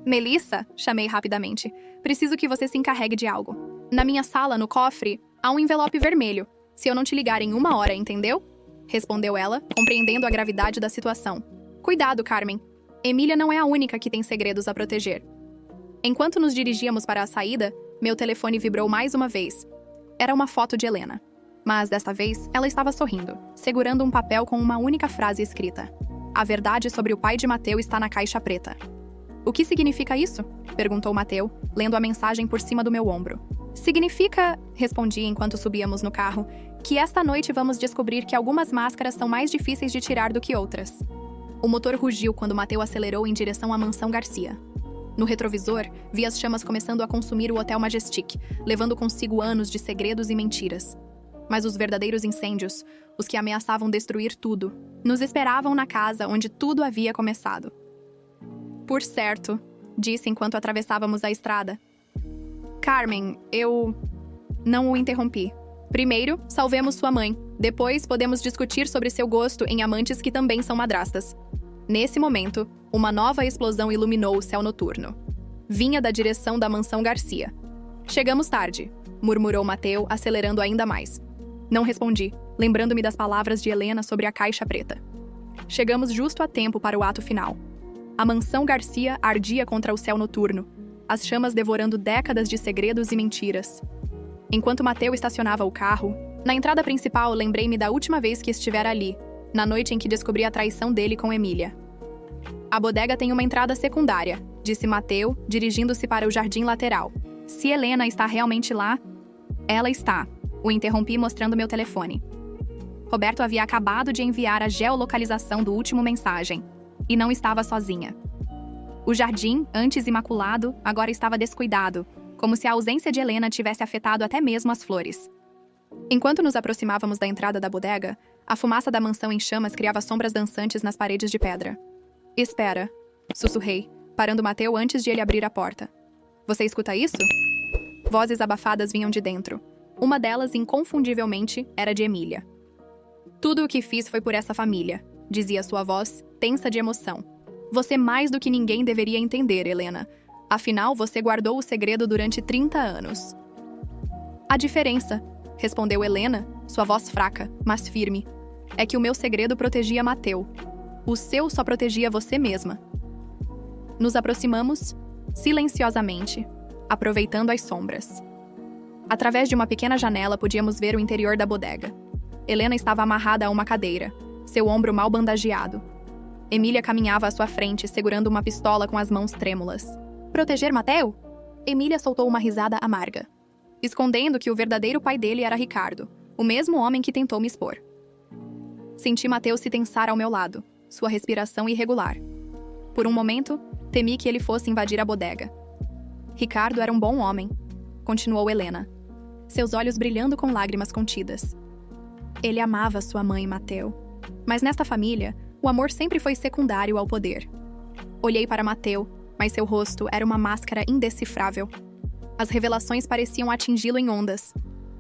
Speaker 1: Melissa, chamei rapidamente, preciso que você se encarregue de algo. Na minha sala, no cofre, há um envelope vermelho. Se eu não te ligar em 1 hora, entendeu? Respondeu ela, compreendendo a gravidade da situação. Cuidado, Carmen. Emília não é a única que tem segredos a proteger. Enquanto nos dirigíamos para a saída, meu telefone vibrou mais uma vez. Era uma foto de Helena. Mas, desta vez, ela estava sorrindo, segurando um papel com uma única frase escrita. A verdade sobre o pai de Mateu está na caixa preta. O que significa isso? Perguntou Mateu, lendo a mensagem por cima do meu ombro. Significa, respondi enquanto subíamos no carro, que esta noite vamos descobrir que algumas máscaras são mais difíceis de tirar do que outras. O motor rugiu quando Mateu acelerou em direção à mansão Garcia. No retrovisor, vi as chamas começando a consumir o Hotel Majestic, levando consigo anos de segredos e mentiras. Mas os verdadeiros incêndios, os que ameaçavam destruir tudo, nos esperavam na casa onde tudo havia começado. Por certo, disse enquanto atravessávamos a estrada. Carmen, eu não o interrompi. Primeiro, salvemos sua mãe. Depois, podemos discutir sobre seu gosto em amantes que também são madrastas. Nesse momento, uma nova explosão iluminou o céu noturno. Vinha da direção da mansão Garcia. Chegamos tarde, murmurou Mateu, acelerando ainda mais. Não respondi, lembrando-me das palavras de Helena sobre a caixa preta. Chegamos justo a tempo para o ato final. A mansão Garcia ardia contra o céu noturno, as chamas devorando décadas de segredos e mentiras. Enquanto Mateu estacionava o carro, na entrada principal lembrei-me da última vez que estivera ali, na noite em que descobri a traição dele com Emília. A bodega tem uma entrada secundária, disse Mateu, dirigindo-se para o jardim lateral. Se Helena está realmente lá, ela está. O interrompi mostrando meu telefone. Roberto havia acabado de enviar a geolocalização do último mensagem, e não estava sozinha. O jardim, antes imaculado, agora estava descuidado, como se a ausência de Helena tivesse afetado até mesmo as flores. Enquanto nos aproximávamos da entrada da bodega, a fumaça da mansão em chamas criava sombras dançantes nas paredes de pedra. Espera, sussurrei, parando Mateu antes de ele abrir a porta. Você escuta isso? Vozes abafadas vinham de dentro. Uma delas, inconfundivelmente, era de Emília. Tudo o que fiz foi por essa família, dizia sua voz, tensa de emoção. Você mais do que ninguém deveria entender, Helena. Afinal, você guardou o segredo durante 30 anos. A diferença, respondeu Helena, sua voz fraca, mas firme, é que o meu segredo protegia Mateu. O seu só protegia você mesma. Nos aproximamos, silenciosamente, aproveitando as sombras. Através de uma pequena janela podíamos ver o interior da bodega. Helena estava amarrada a uma cadeira, seu ombro mal bandageado. Emília caminhava à sua frente, segurando uma pistola com as mãos trêmulas. Proteger Mateu? Emília soltou uma risada amarga, escondendo que o verdadeiro pai dele era Ricardo, o mesmo homem que tentou me expor. Senti Mateu se tensar ao meu lado, sua respiração irregular. Por um momento, temi que ele fosse invadir a bodega. Ricardo era um bom homem, continuou Helena, seus olhos brilhando com lágrimas contidas. Ele amava sua mãe, Mateu. Mas nesta família, o amor sempre foi secundário ao poder. Olhei para Mateu, mas seu rosto era uma máscara indecifrável. As revelações pareciam atingi-lo em ondas.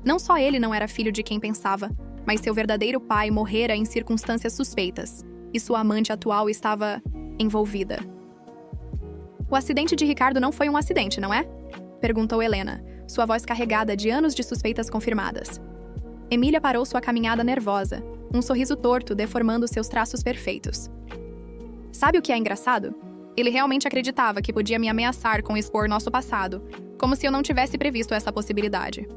Speaker 1: Não só ele não era filho de quem pensava, mas seu verdadeiro pai morrera em circunstâncias suspeitas, e sua amante atual estava envolvida. O acidente de Ricardo não foi um acidente, não é? Perguntou Helena, sua voz carregada de anos de suspeitas confirmadas. Emília parou sua caminhada nervosa, um sorriso torto deformando seus traços perfeitos. Sabe o que é engraçado? Ele realmente acreditava que podia me ameaçar com expor nosso passado, como se eu não tivesse previsto essa possibilidade.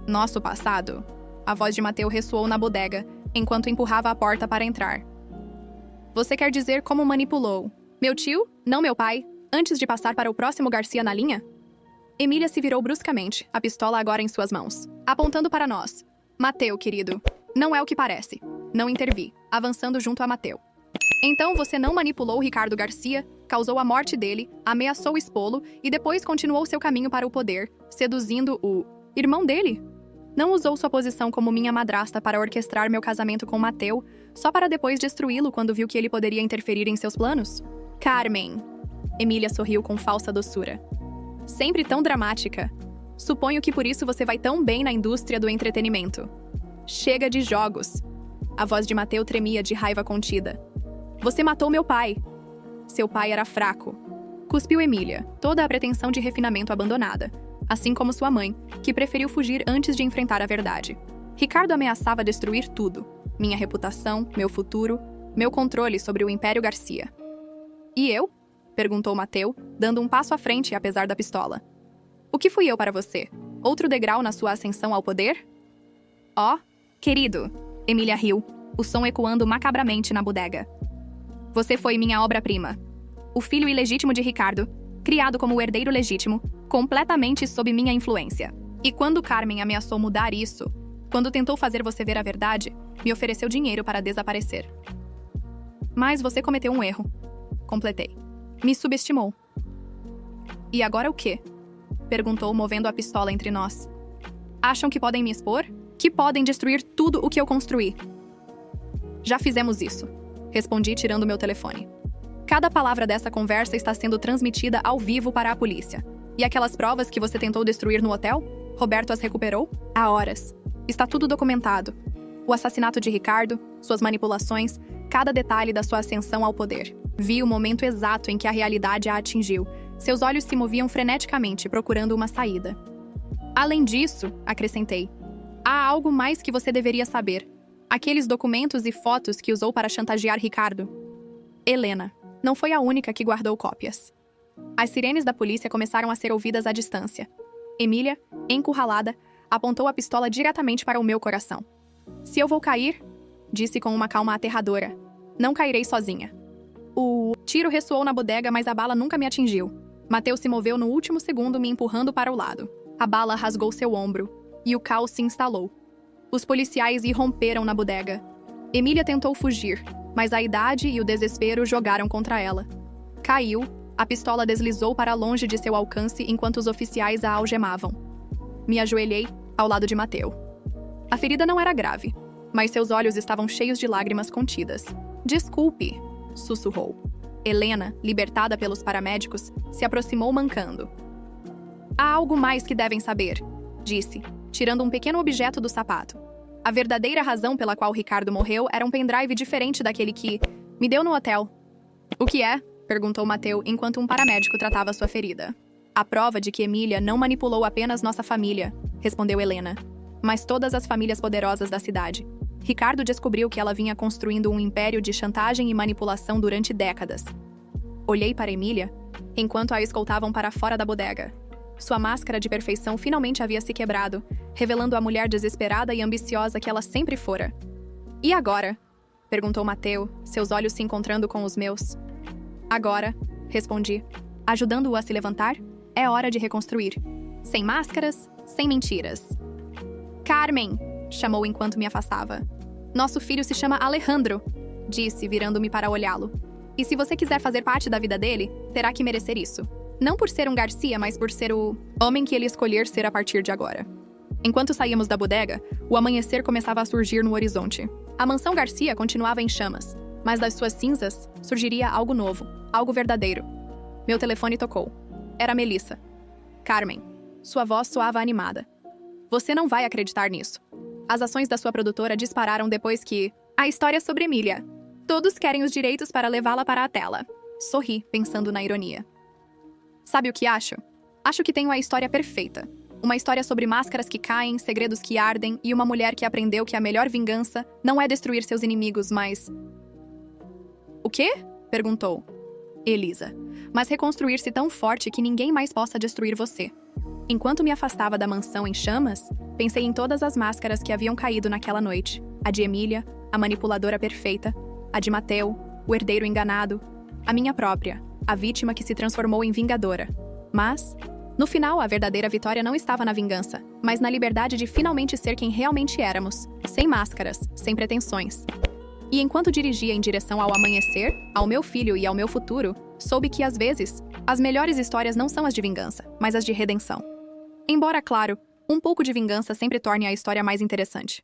Speaker 1: Nosso passado? A voz de Mateu ressoou na bodega, enquanto empurrava a porta para entrar. Você quer dizer como manipulou? Meu tio, não meu pai, antes de passar para o próximo Garcia na linha? Emília se virou bruscamente, a pistola agora em suas mãos, apontando para nós. Mateu, querido, não é o que parece. Não intervi, avançando junto a Mateu. Então você não manipulou o Ricardo Garcia, causou a morte dele, ameaçou expô-lo e depois continuou seu caminho para o poder, seduzindo o irmão dele? Não usou sua posição como minha madrasta para orquestrar meu casamento com Mateu, só para depois destruí-lo quando viu que ele poderia interferir em seus planos? Carmen! Emília sorriu com falsa doçura. Sempre tão dramática. Suponho que por isso você vai tão bem na indústria do entretenimento. Chega de jogos. A voz de Mateu tremia de raiva contida. Você matou meu pai. Seu pai era fraco. Cuspiu Emília, toda a pretensão de refinamento abandonada, assim como sua mãe, que preferiu fugir antes de enfrentar a verdade. Ricardo ameaçava destruir tudo. Minha reputação, meu futuro, meu controle sobre o Império Garcia. E eu? Perguntou Mateu, dando um passo à frente apesar da pistola. O que fui eu para você? Outro degrau na sua ascensão ao poder? Oh, querido! Emília riu, o som ecoando macabramente na bodega. Você foi minha obra-prima. O filho ilegítimo de Ricardo, criado como o herdeiro legítimo, completamente sob minha influência. E quando Carmen ameaçou mudar isso, quando tentou fazer você ver a verdade, me ofereceu dinheiro para desaparecer. Mas você cometeu um erro. Completei. Me subestimou. E agora o quê? Perguntou, movendo a pistola entre nós. Acham que podem me expor? Que podem destruir tudo o que eu construí? Já fizemos isso, respondi tirando meu telefone. Cada palavra dessa conversa está sendo transmitida ao vivo para a polícia. E aquelas provas que você tentou destruir no hotel? Roberto as recuperou? Há horas. Está tudo documentado. O assassinato de Ricardo, suas manipulações, cada detalhe da sua ascensão ao poder. Vi o momento exato em que a realidade a atingiu. Seus olhos se moviam freneticamente, procurando uma saída. Além disso, acrescentei, há algo mais que você deveria saber. Aqueles documentos e fotos que usou para chantagear Ricardo. Helena não foi a única que guardou cópias. As sirenes da polícia começaram a ser ouvidas à distância. Emília, encurralada, Apontou a pistola diretamente para o meu coração. Se eu vou cair, disse com uma calma aterradora, não cairei sozinha. O tiro ressoou na bodega, mas a bala nunca me atingiu. Mateu se moveu no último segundo, me empurrando para o lado. A bala rasgou seu ombro, e o caos se instalou. Os policiais irromperam na bodega. Emília tentou fugir, mas a idade e o desespero jogaram contra ela. Caiu, a pistola deslizou para longe de seu alcance enquanto os oficiais a algemavam. Me ajoelhei ao lado de Mateu. A ferida não era grave, mas seus olhos estavam cheios de lágrimas contidas. Desculpe, sussurrou. Helena, libertada pelos paramédicos, se aproximou mancando. Há algo mais que devem saber, disse, tirando um pequeno objeto do sapato. A verdadeira razão pela qual Ricardo morreu era um pendrive diferente daquele que me deu no hotel. O que é? Perguntou Mateu enquanto um paramédico tratava sua ferida. A prova de que Emília não manipulou apenas nossa família, respondeu Helena, mas todas as famílias poderosas da cidade. Ricardo descobriu que ela vinha construindo um império de chantagem e manipulação durante décadas. Olhei para Emília, enquanto a escoltavam para fora da bodega. Sua máscara de perfeição finalmente havia se quebrado, revelando a mulher desesperada e ambiciosa que ela sempre fora. E agora? Perguntou Mateu, seus olhos se encontrando com os meus. Agora, respondi, ajudando-o a se levantar, é hora de reconstruir. Sem máscaras, sem mentiras. Carmen! Chamou enquanto me afastava. Nosso filho se chama Alejandro, disse, virando-me para olhá-lo. E se você quiser fazer parte da vida dele, terá que merecer isso. Não por ser um Garcia, mas por ser o homem que ele escolher ser a partir de agora. Enquanto saíamos da bodega, o amanhecer começava a surgir no horizonte. A mansão Garcia continuava em chamas, mas das suas cinzas surgiria algo novo, algo verdadeiro. Meu telefone tocou. Era Melissa. Carmen. Sua voz soava animada. Você não vai acreditar nisso. As ações da sua produtora dispararam depois que... A história sobre Emília. Todos querem os direitos para levá-la para a tela. Sorri, pensando na ironia. Sabe o que acho? Acho que tenho a história perfeita. Uma história sobre máscaras que caem, segredos que ardem e uma mulher que aprendeu que a melhor vingança não é destruir seus inimigos, mas... O quê? Perguntou. Elisa. Mas reconstruir-se tão forte que ninguém mais possa destruir você. Enquanto me afastava da mansão em chamas, pensei em todas as máscaras que haviam caído naquela noite. A de Emília, a manipuladora perfeita, a de Mateu, o herdeiro enganado, a minha própria, a vítima que se transformou em vingadora. Mas, no final, a verdadeira vitória não estava na vingança, mas na liberdade de finalmente ser quem realmente éramos, sem máscaras, sem pretensões. E enquanto dirigia em direção ao amanhecer, ao meu filho e ao meu futuro, soube que, às vezes, as melhores histórias não são as de vingança, mas as de redenção. Embora, claro, um pouco de vingança sempre torne a história mais interessante.